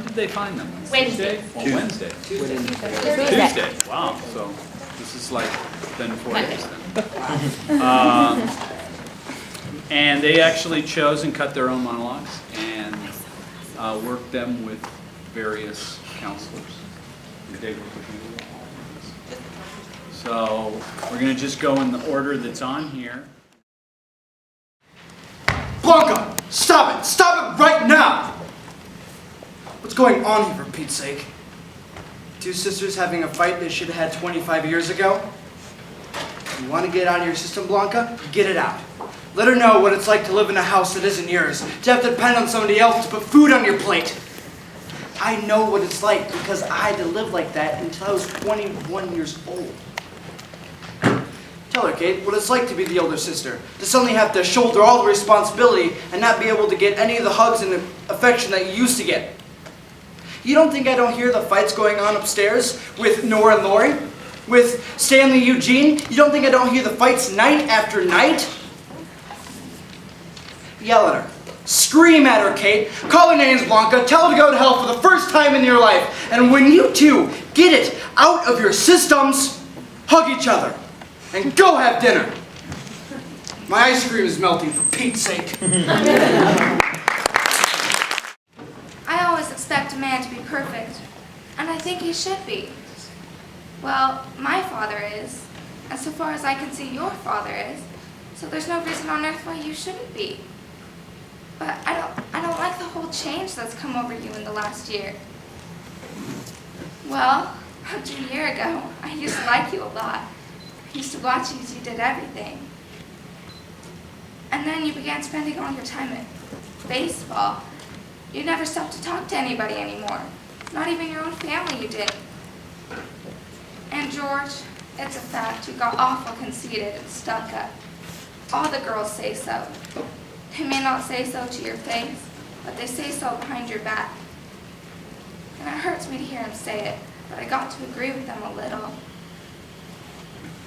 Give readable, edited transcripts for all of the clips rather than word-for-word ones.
did they find them? Wednesday. Tuesday? Or Wednesday? Tuesday. Wow. So this is like been 4 days then. And they actually chose and cut their own monologues and worked them with various counselors. They worked with me. So we're going to just go in the order that's on here. Blanca! Stop it! Stop it right now! What's going on here, for Pete's sake? Two sisters having a fight they should have had 25 years ago? You want to get out of your system, Blanca? Get it out. Let her know what it's like to live in a house that isn't yours, to have to depend on somebody else to put food on your plate. I know what it's like because I had to live like that until I was 21 years old. Tell her, Kate, what it's like to be the older sister, to suddenly have to shoulder all the responsibility and not be able to get any of the hugs and the affection that you used to get. You don't think I don't hear the fights going on upstairs with Nora and Lori? With Stanley and Eugene? You don't think I don't hear the fights night after night? Yell at her. Scream at her, Kate. Call her names, Blanca. Tell her to go to hell for the first time in your life. And when you two get it out of your systems, hug each other. And go have dinner. My ice cream is melting, for Pete's sake. I always expect a man to be perfect, and I think he should be. Well, my father is, and so far as I can see, your father is, so there's no reason on earth why you shouldn't be. But I don't like the whole change that's come over you in the last year. Well, up to a year ago, I used to like you a lot. I used to watch you as you did everything. And then you began spending all your time at baseball. You never stopped to talk to anybody anymore. Not even your own family you did. And George, it's a fact, you got awful conceited and stuck up. All the girls say so. They may not say so to your face, but they say so behind your back. And it hurts me to hear them say it, but I got to agree with them a little.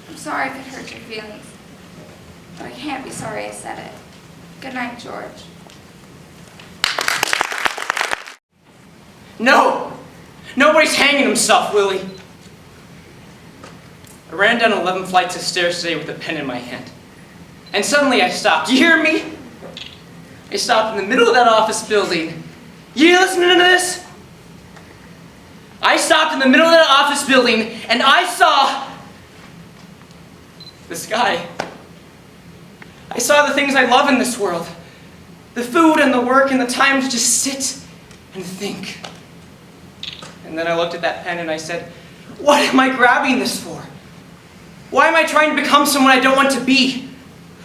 I'm sorry if it hurt your feelings, but I can't be sorry I said it. Good night, George. No! Nobody's hanging himself, Willie. I ran down 11 flights of stairs today with a pen in my hand. And suddenly I stopped. You hear me? I stopped in the middle of that office building. You listening to this? I stopped in the middle of that office building and I saw the sky. I saw the things I love in this world. The food and the work and the time to just sit and think. And then I looked at that pen and I said, what am I grabbing this for? Why am I trying to become someone I don't want to be?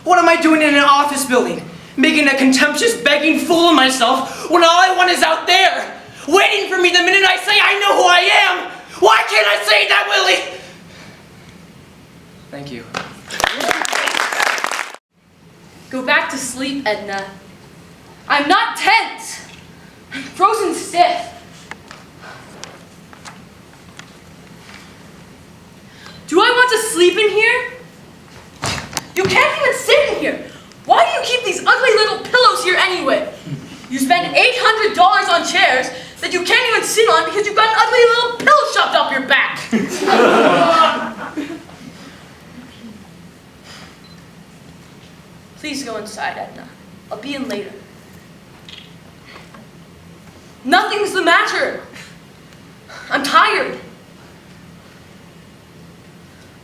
What am I doing in an office building? Making a contemptuous, begging fool of myself when all I want is out there, waiting for me the minute I say I know who I am. Why can't I say that, Willie? Thank you. Go back to sleep, Edna. I'm not tense. I'm frozen stiff. Do I want to sleep in here? You can't even sit in here. Why do you keep these ugly little pillows here anyway? You spend $800 on chairs that you can't even sit on because you've got an ugly little pillow shoved up your back. Please go inside, Edna. I'll be in later. Nothing's the matter. I'm tired.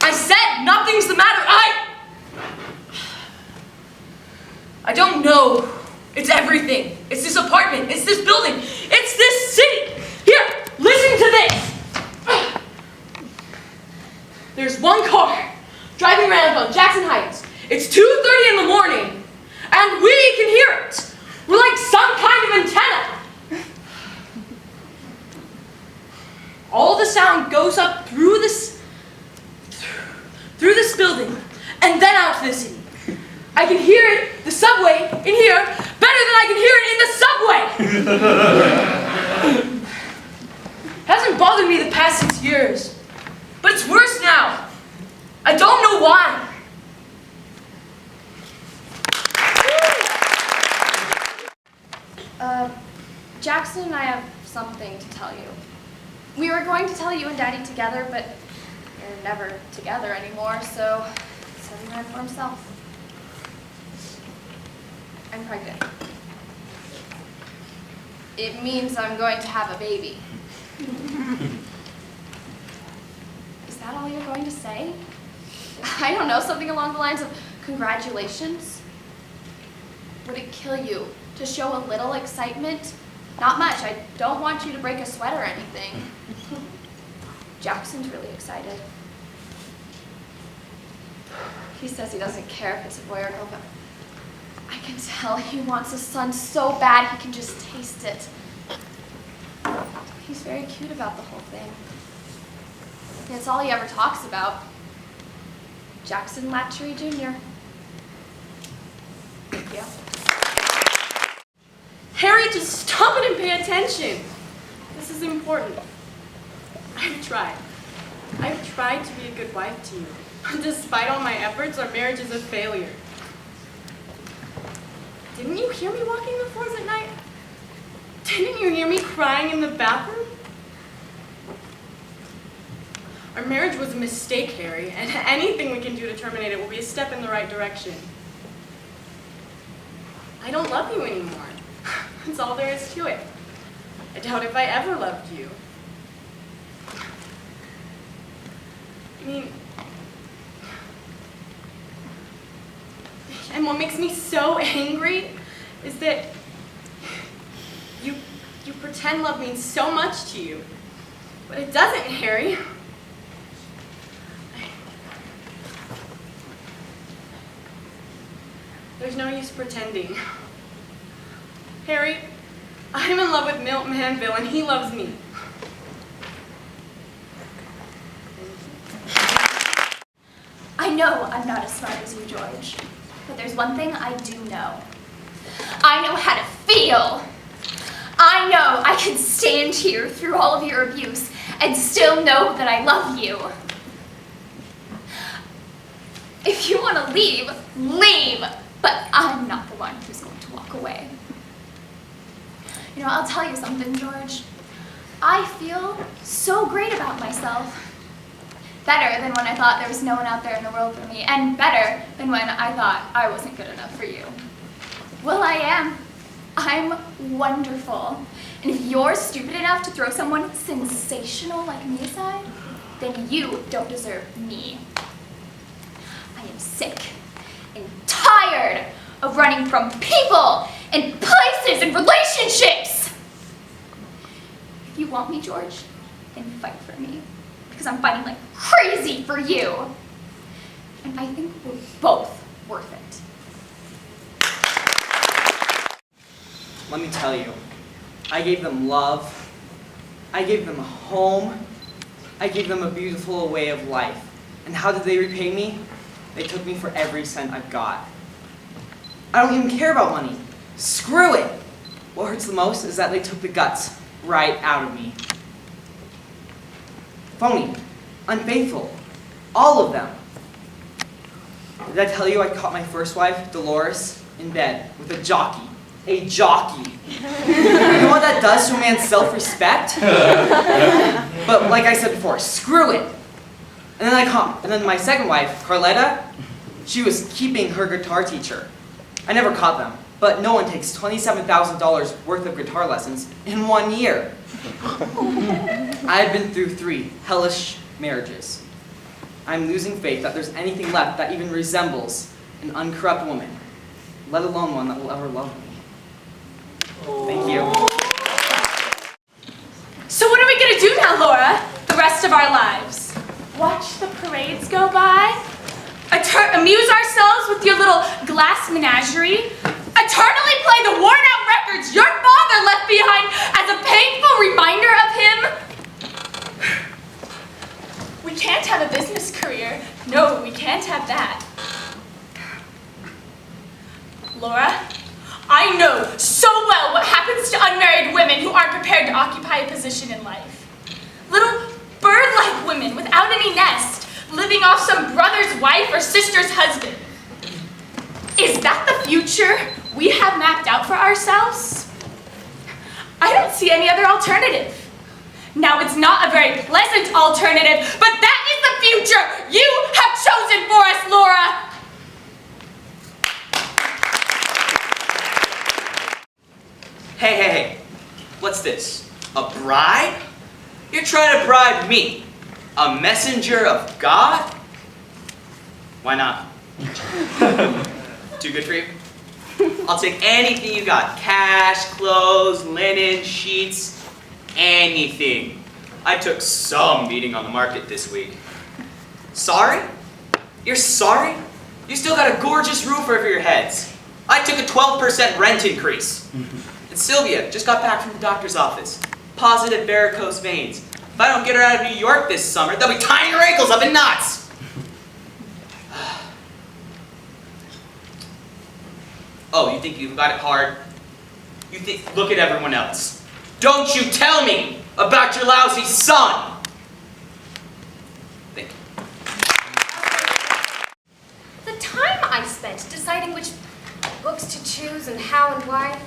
I said nothing's the matter. I don't know. It's everything. It's this apartment. It's this building. It's this city. Here, listen to this. There's one car driving around on Jackson Heights. It's 2:30 in the morning, and we can hear it. We're like some kind of antenna. All the sound goes up through this building, and then out to the city. I can hear it, the subway, in here, better than I can hear it in the subway! It hasn't bothered me the past 6 years, but it's worse now. I don't know why. Jackson Jackson and I have something to tell you. We were going to tell you and Daddy together, but you're never together anymore, so he ran for himself. I'm pregnant. It means I'm going to have a baby. Is that all you're going to say? I don't know, something along the lines of congratulations? Would it kill you to show a little excitement? Not much. I don't want you to break a sweat or anything. Jackson's really excited. He says he doesn't care if it's a boy or girl, but I can tell he wants a son so bad he can just taste it. He's very cute about the whole thing. It's all he ever talks about. Jackson Latchery Jr. Thank you. Harry, just stop it and pay attention. This is important. I've tried to be a good wife to you. Despite all my efforts, our marriage is a failure. Didn't you hear me walking the floors at night? Didn't you hear me crying in the bathroom? Our marriage was a mistake, Harry, and anything we can do to terminate it will be a step in the right direction. I don't love you anymore. That's all there is to it. I doubt if I ever loved you. I mean, and what makes me so angry is that you pretend love means so much to you, but it doesn't, Harry. There's no use pretending. Harry, I'm in love with Milt Manville and he loves me. I know I'm not as smart as you, George, but there's one thing I do know. I know how to feel. I know I can stand here through all of your abuse and still know that I love you. If you want to leave, leave, but I'm not the one who's going to walk away. You know, I'll tell you something, George. I feel so great about myself. Better than when I thought there was no one out there in the world for me, and better than when I thought I wasn't good enough for you. Well, I am. I'm wonderful. And if you're stupid enough to throw someone sensational like me aside, then you don't deserve me. I am sick and tired of running from people and places and relationships. If you want me, George, then fight for me. Because I'm fighting like crazy for you. And I think we're both worth it. Let me tell you, I gave them love, I gave them a home, I gave them a beautiful way of life. And how did they repay me? They took me for every cent I've got. I don't even care about money. Screw it! What hurts the most is that they took the guts right out of me. Phony, unfaithful, all of them. Did I tell you I caught my first wife, Dolores, in bed with a jockey? A jockey. You know what that does to a man's self-respect? But like I said before, screw it. And then my second wife, Carletta, she was keeping her guitar teacher. I never caught them, but no one takes $27,000 worth of guitar lessons in 1 year. I've been through 3 hellish marriages. I'm losing faith that there's anything left that even resembles an uncorrupt woman, let alone one that will ever love me. Thank you. So what are we gonna do now, Laura? The rest of our lives? Watch the parades go by? Amuse ourselves with your little glass menagerie? Eternally play the worn-out records your father left behind as a painful reminder of him? We can't have a business career. No, we can't have that. Laura, I know so well what happens to unmarried women who aren't prepared to occupy a position in life. Little bird-like women without any nest, living off some brother's wife or sister's husband. Is that the future we have mapped out for ourselves? I don't see any other alternative. Now, it's not a very pleasant alternative, but that is the future you have chosen for us, Laura! Hey. What's this? A bribe? You're trying to bribe me? A messenger of God? Why not? Too good for you? I'll take anything you got. Cash, clothes, linen, sheets, anything. I took some beating on the market this week. Sorry? You're sorry? You still got a gorgeous roof over your heads. I took a 12% rent increase. And Sylvia just got back from the doctor's office. Positive varicose veins. If I don't get her out of New York this summer, they'll be tying her ankles up in knots. Oh, you think you've got it hard? You think, look at everyone else. Don't you tell me about your lousy son! Thank you. The time I spent deciding which books to choose and how and why,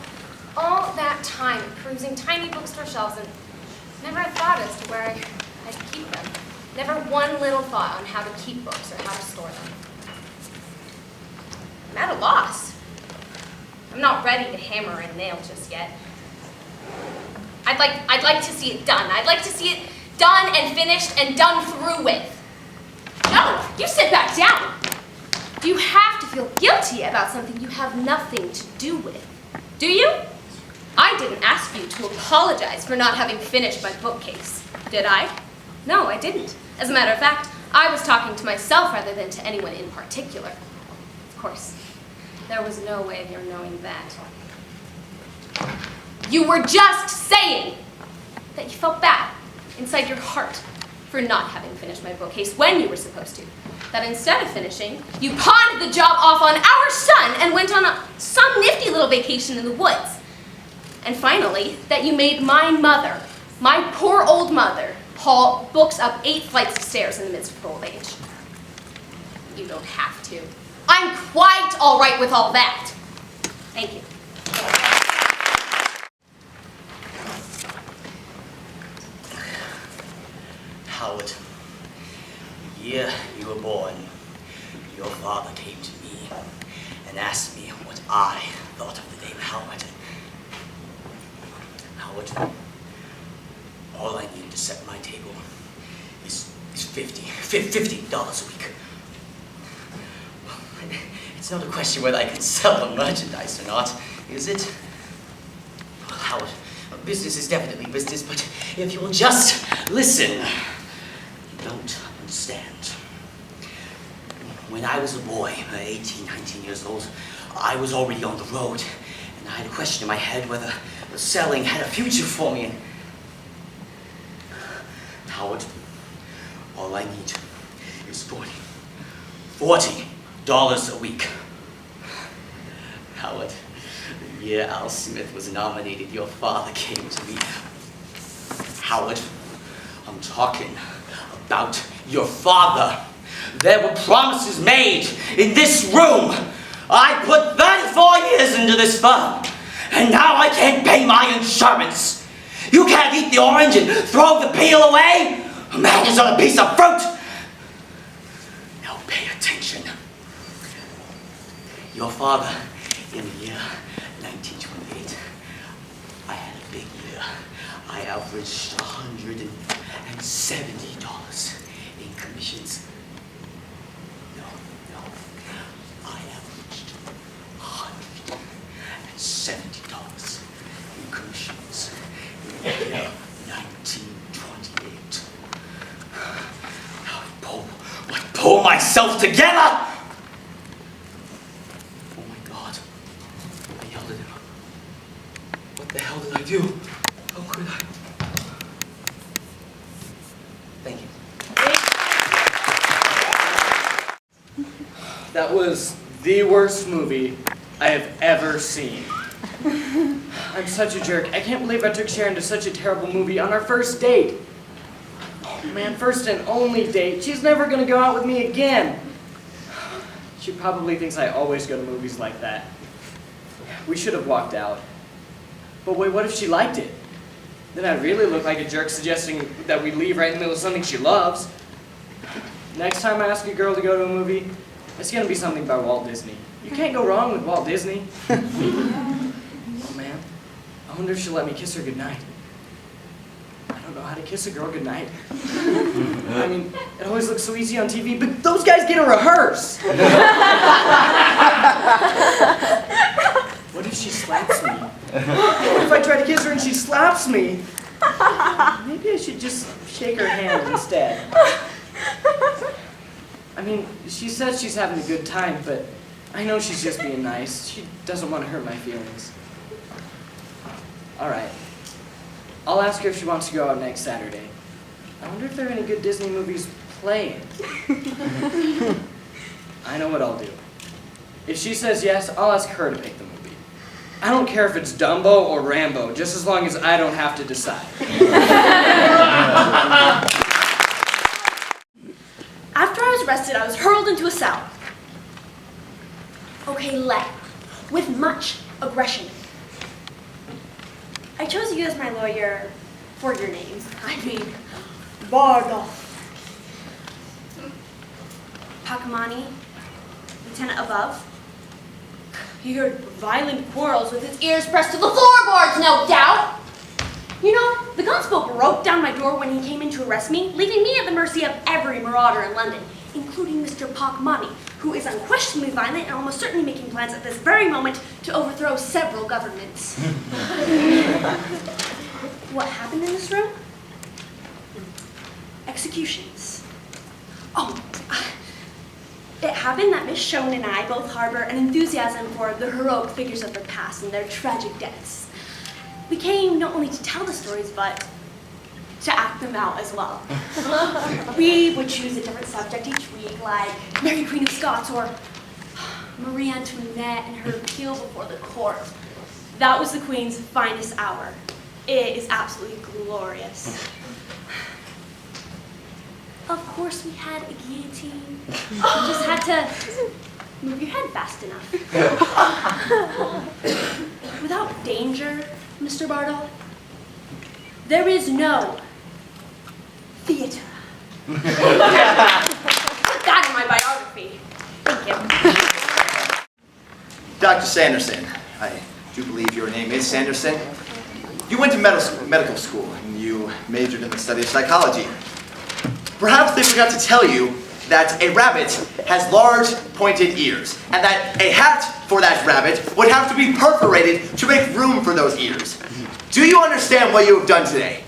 all that time perusing tiny bookstore shelves and never a thought as to where I'd keep them. Never one little thought on how to keep books or how to store them. I'm at a loss. I'm not ready to hammer and nail just yet. I'd like to see it done. I'd like to see it done and finished and done through with. No, you sit back down. You have to feel guilty about something you have nothing to do with. Do you? I didn't ask you to apologize for not having finished my bookcase, did I? No, I didn't. As a matter of fact, I was talking to myself rather than to anyone in particular. Of course, there was no way of your knowing that. You were just saying that you felt bad inside your heart for not having finished my bookcase when you were supposed to. That instead of finishing, you pawned the job off on our son and went on some nifty little vacation in the woods. And finally, that you made my mother, my poor old mother, haul books up 8 flights of stairs in the midst of old age. You don't have to. I'm quite all right with all that. Thank you. Howard, the year you were born, your father came to me and asked me what I thought of the name Howard. Howard, all I need to set my table is $50 a week. It's not a question whether I can sell the merchandise or not, is it? Well, Howard, business is definitely business, but if you'll just listen, you don't understand. When I was a boy, 18, 19 years old, I was already on the road, and I had a question in my head whether selling had a future for me. Howard, all I need is $40 a week. Howard, the year Al Smith was nominated, your father came to me. Howard, I'm talking about your father. There were promises made in this room. I put 34 years into this firm, and now I can't pay my insurance. You can't eat the orange and throw the peel away. A man is on a piece of fruit. Now pay attention. Your father, in the year 1928, I had a big year. I averaged $170 in commissions. No, I averaged $170 in commissions in the year 1928. Now I pull myself together. Oh my God! I yelled at him. What the hell did I do? How could I? Thank you. That was the worst movie I have ever seen. I'm such a jerk. I can't believe I took Sharon to such a terrible movie on our first date. Oh man, first and only date. She's never gonna go out with me again. She probably thinks I always go to movies like that. We should have walked out. But wait, what if she liked it? Then I'd really look like a jerk suggesting that we leave right in the middle of something she loves. Next time I ask a girl to go to a movie, it's gonna be something by Walt Disney. You can't go wrong with Walt Disney. Oh man, I wonder if she'll let me kiss her goodnight. I don't know how to kiss a girl goodnight. I mean, it always looks so easy on TV, but those guys get to rehearse. What if she slaps me? What if I try to kiss her and she slaps me? Maybe I should just shake her hand instead. I mean, she says she's having a good time, but I know she's just being nice. She doesn't want to hurt my feelings. All right. I'll ask her if she wants to go out next Saturday. I wonder if there are any good Disney movies playing. I know what I'll do. If she says yes, I'll ask her to pick the movie. I don't care if it's Dumbo or Rambo, just as long as I don't have to decide. After I was arrested, I was hurled into a cell. Okay, Let, with much aggression. I chose you as my lawyer for your name. I mean, Wambaugh. Pacamani, lieutenant above. He heard violent quarrels with his ears pressed to the floorboards, no doubt. You know, the constable broke down my door when he came in to arrest me, leaving me at the mercy of every marauder in London, including Mr. Pacamani, who is unquestionably violent and almost certainly making plans at this very moment to overthrow several governments. What happened in this room? Executions. Oh, it happened that Miss Schoen and I both harbor an enthusiasm for the heroic figures of the past and their tragic deaths. We came not only to tell the stories, but to act them out as well. We would choose a different subject each week, like Mary Queen of Scots or Marie Antoinette and her appeal before the court. That was the Queen's finest hour. It is absolutely glorious. Of course, we had a guillotine. You just had to move your head fast enough. Without danger, Mr. Bartle, there is no theater. Put that in my biography. Thank you. Dr. Sanderson, I do believe your name is Sanderson. You went to medical school and you majored in the study of psychology. Perhaps they forgot to tell you that a rabbit has large pointed ears and that a hat for that rabbit would have to be perforated to make room for those ears. Do you understand what you have done today?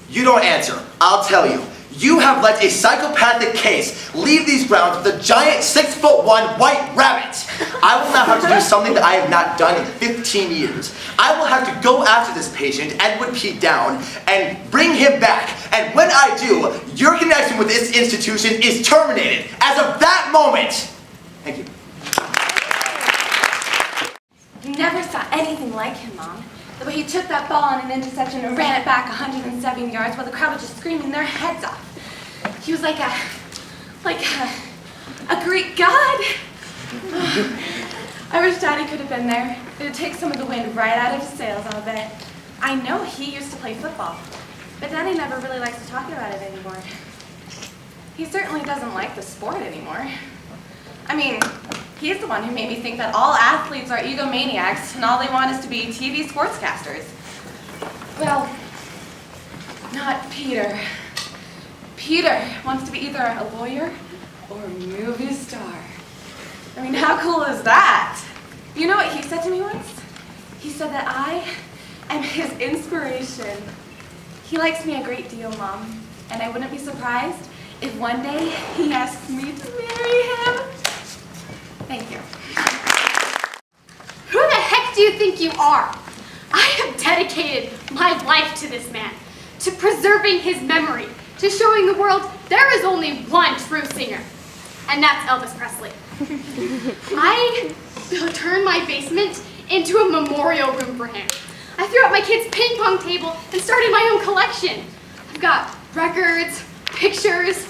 You don't answer. I'll tell you. You have let a psychopathic case leave these grounds with a giant 6'1" white rabbit. I will now have to do something that I have not done in 15 years. I will have to go after this patient, Edward P. Down, and bring him back. And when I do, your connection with this institution is terminated as of that moment. Thank you. Never saw anything like him, Mom. The way he took that ball on an interception and ran it back 107 yards while the crowd was just screaming their heads off. He was like a Greek god. I wish Daddy could have been there. It would take some of the wind right out of his sails, I'll bet. I know he used to play football, but Daddy never really likes to talk about it anymore. He certainly doesn't like the sport anymore. I mean, he's the one who made me think that all athletes are egomaniacs and all they want is to be TV sportscasters. Well, not Peter. Peter wants to be either a lawyer or a movie star. I mean, how cool is that? You know what he said to me once? He said that I am his inspiration. He likes me a great deal, Mom, and I wouldn't be surprised if one day he asks me to marry him. Thank you. Who the heck do you think you are? I have dedicated my life to this man, to preserving his memory, to showing the world there is only one true singer, and that's Elvis Presley. I turned my basement into a memorial room for him. I threw out my kids' ping pong table and started my own collection. I've got records, pictures,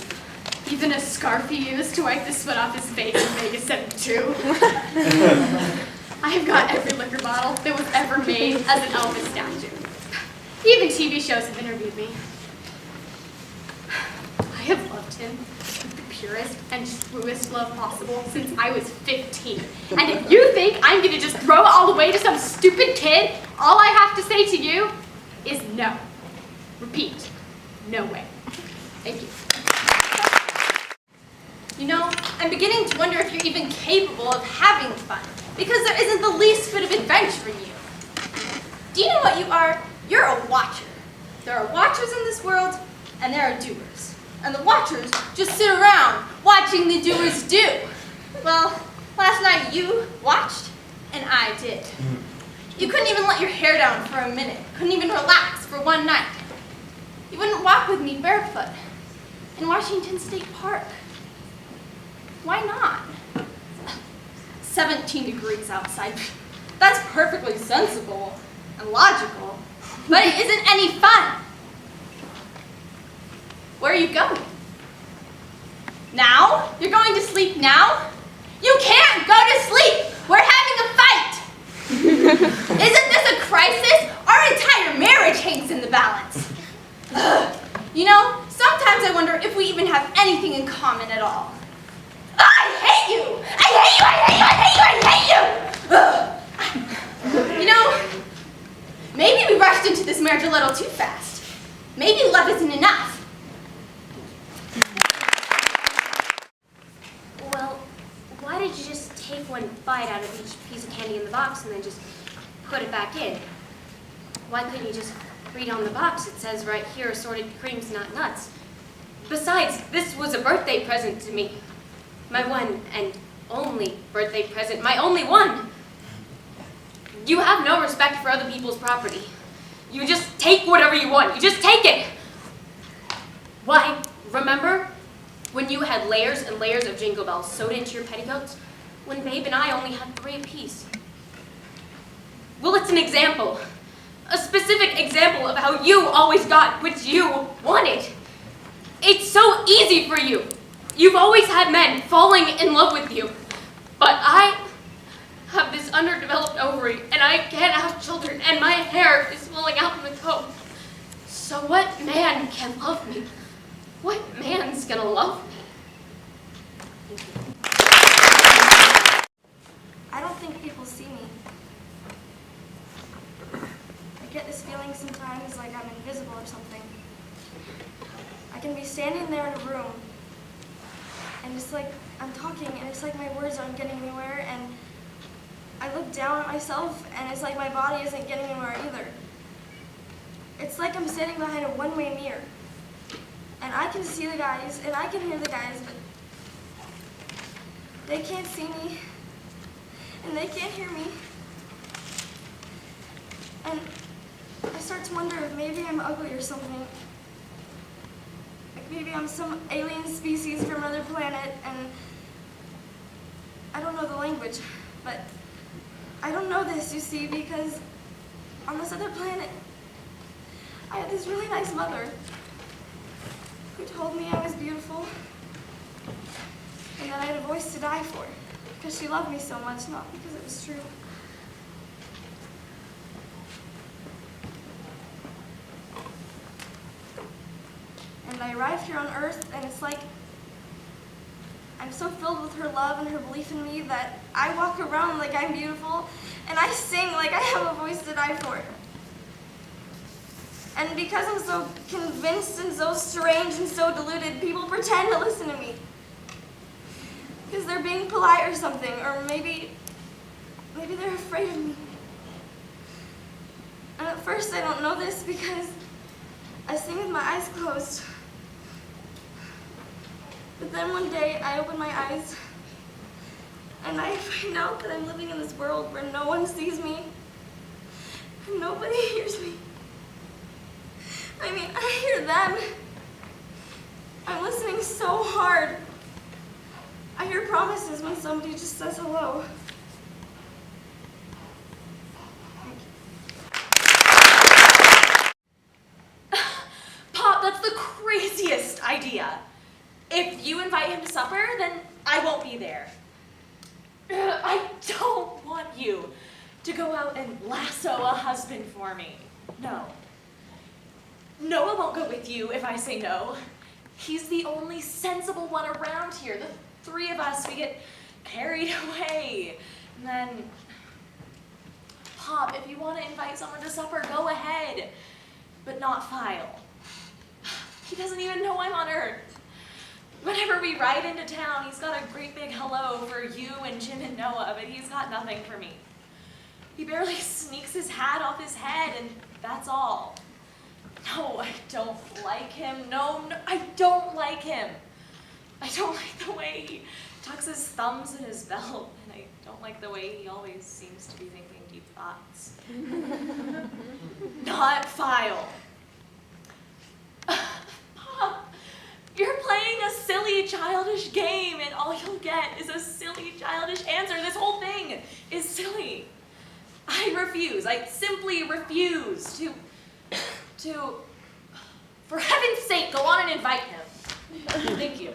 even a scarf he used to wipe the sweat off his face in Vegas 72. I have got every liquor bottle that was ever made as an Elvis statue. Even TV shows have interviewed me. I have loved him with the purest and truest love possible since I was 15. And if you think I'm gonna just throw it all away to some stupid kid, all I have to say to you is no. Repeat, no way. Thank you. You know, I'm beginning to wonder if you're even capable of having fun, because there isn't the least bit of adventure in you. Do you know what you are? You're a watcher. There are watchers in this world, and there are doers. And the watchers just sit around watching the doers do. Well, last night you watched, and I did. You couldn't even let your hair down for a minute. Couldn't even relax for one night. You wouldn't walk with me barefoot in Washington State Park. Why not? 17 degrees outside. That's perfectly sensible and logical, but it isn't any fun. Where are you going? Now? You're going to sleep now? You can't go to sleep! We're having a fight! Isn't this a crisis? Our entire marriage hangs in the balance. You know, sometimes I wonder if we even have anything in common at all. I hate you! I hate you! I hate you! I hate you! You know, maybe we rushed into this marriage a little too fast. Maybe love isn't enough. Well, why did you just take one bite out of each piece of candy in the box and then just put it back in? Why couldn't you just read on the box? It says right here, assorted creams, not nuts. Besides, this was a birthday present to me. My one and only birthday present, my only one. You have no respect for other people's property. You just take whatever you want. You just take it. Why, remember when you had layers and layers of jingle bells sewed into your petticoats? When Babe and I only had 3 apiece. Well, it's an example. A specific example of how you always got what you wanted. It's so easy for you. You've always had men falling in love with you. But I have this underdeveloped ovary, and I can't have children, and my hair is falling out in the comb. So what man can love me? What man's gonna love me? I don't think people see me. I get this feeling sometimes like I'm invisible or something. I can be standing there in a room, and it's like I'm talking, and it's like my words aren't getting anywhere, and I look down at myself, and it's like my body isn't getting anywhere either. It's like I'm standing behind a one-way mirror, and I can see the guys, and I can hear the guys, but they can't see me, and they can't hear me. And I start to wonder if maybe I'm ugly or something. Like maybe I'm some alien species from another planet, and I don't know the language, but I don't know this, you see, because on this other planet, I had this really nice mother who told me I was beautiful and that I had a voice to die for because she loved me so much, not because it was true. And I arrived here on Earth, and it's like I'm so filled with her love and her belief in me that I walk around like I'm beautiful, and I sing like I have a voice to die for. And because I'm so convinced and so strange and so deluded, people pretend to listen to me. Because they're being polite or something, or maybe they're afraid of me. And at first I don't know this because I sing with my eyes closed. But then one day I open my eyes and I find out that I'm living in this world where no one sees me and nobody hears me. I mean, I hear them. I'm listening so hard. I hear promises when somebody just says hello. Pop, that's the craziest idea. If you invite him to supper, then I won't be there. I don't want you to go out and lasso a husband for me. No. Noah won't go with you if I say no. He's the only sensible one around here. The three of us, we get carried away. And then, Pop, if you want to invite someone to supper, go ahead. But not File. He doesn't even know I'm on Earth. Whenever we ride into town, he's got a great big hello for you and Jim and Noah, but he's got nothing for me. He barely sneaks his hat off his head, and that's all. No, I don't like him. No, I don't like him. I don't like the way he tucks his thumbs in his belt, and I don't like the way he always seems to be thinking deep thoughts. Not File. Pop, you're playing a silly, childish game, and all you'll get is a silly, childish answer. This whole thing is silly. I refuse. I simply refuse to, for heaven's sake, go on and invite him. Thank you.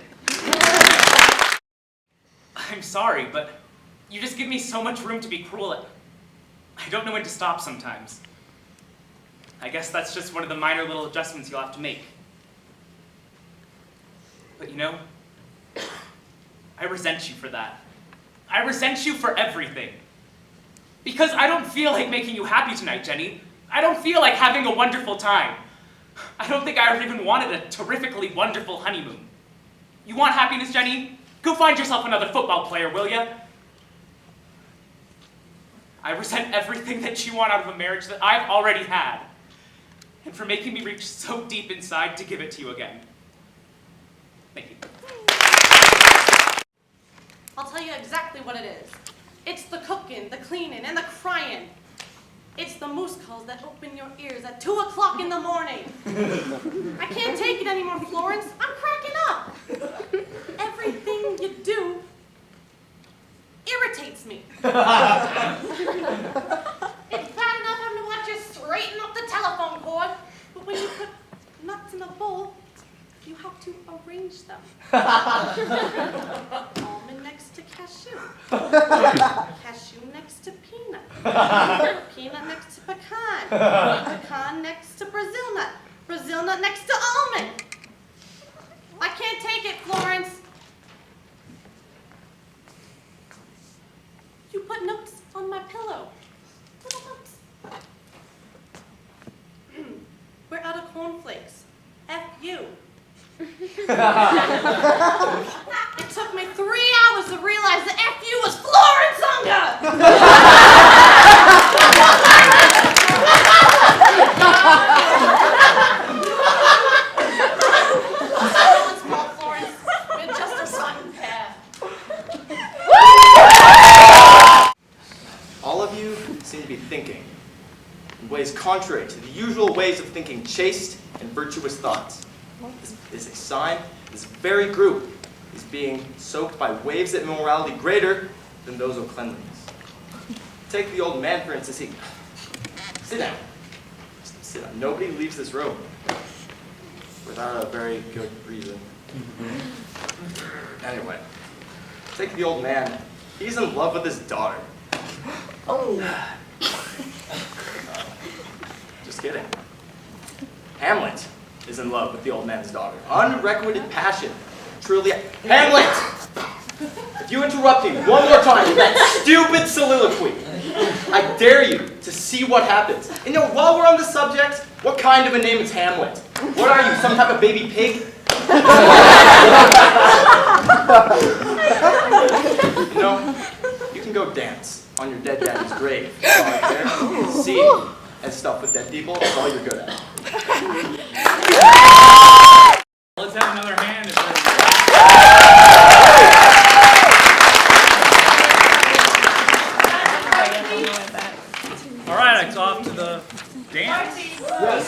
I'm sorry, but you just give me so much room to be cruel. I don't know when to stop sometimes. I guess that's just one of the minor little adjustments you'll have to make. But you know, I resent you for that. I resent you for everything. Because I don't feel like making you happy tonight, Jenny. I don't feel like having a wonderful time. I don't think I ever even wanted a terrifically wonderful honeymoon. You want happiness, Jenny? Go find yourself another football player, will ya? I resent everything that you want out of a marriage that I've already had. And for making me reach so deep inside to give it to you again. Thank you. I'll tell you exactly what it is. It's the cooking, the cleaning, and the crying. It's the moose calls that open your ears at 2 o'clock in the morning. I can't take it anymore, Florence. I'm cracking up. Everything you do irritates me. It's bad enough having to watch you straighten up the telephone cord, but when you put nuts in a bowl, you have to arrange them. Almond next to cashew. Cashew next to peanut. Peanut next to pecan. Pecan next to Brazil nut. Brazil nut next to almond. I can't take it, Florence. You put notes on my pillow. Little notes. We're out of cornflakes. F you. It took me 3 hours to realize that F you was Florence Unger! Florence. We're just a rotten pair. All of you seem to be thinking in ways contrary to the usual ways of thinking chaste and virtuous thoughts. This is a sign this very group is being soaked by waves of immorality greater than those of cleanliness. Take the old man, for instance. Sit down. Sit down. Nobody leaves this room without a very good reason. Anyway, take the old man. He's in love with his daughter. Oh. Just kidding. Hamlet is in love with the old man's daughter. Unrequited passion. Truly. Hamlet! If you interrupt me one more time with that stupid soliloquy, I dare you to see what happens. And you know, while we're on the subject, what kind of a name is Hamlet? What are you, some type of baby pig? You know, you can go dance on your dead daddy's grave. That's all I care. See and stuff with dead people, that's all you're good at. Let's have another hand. All right, it's off to the dance. Yes.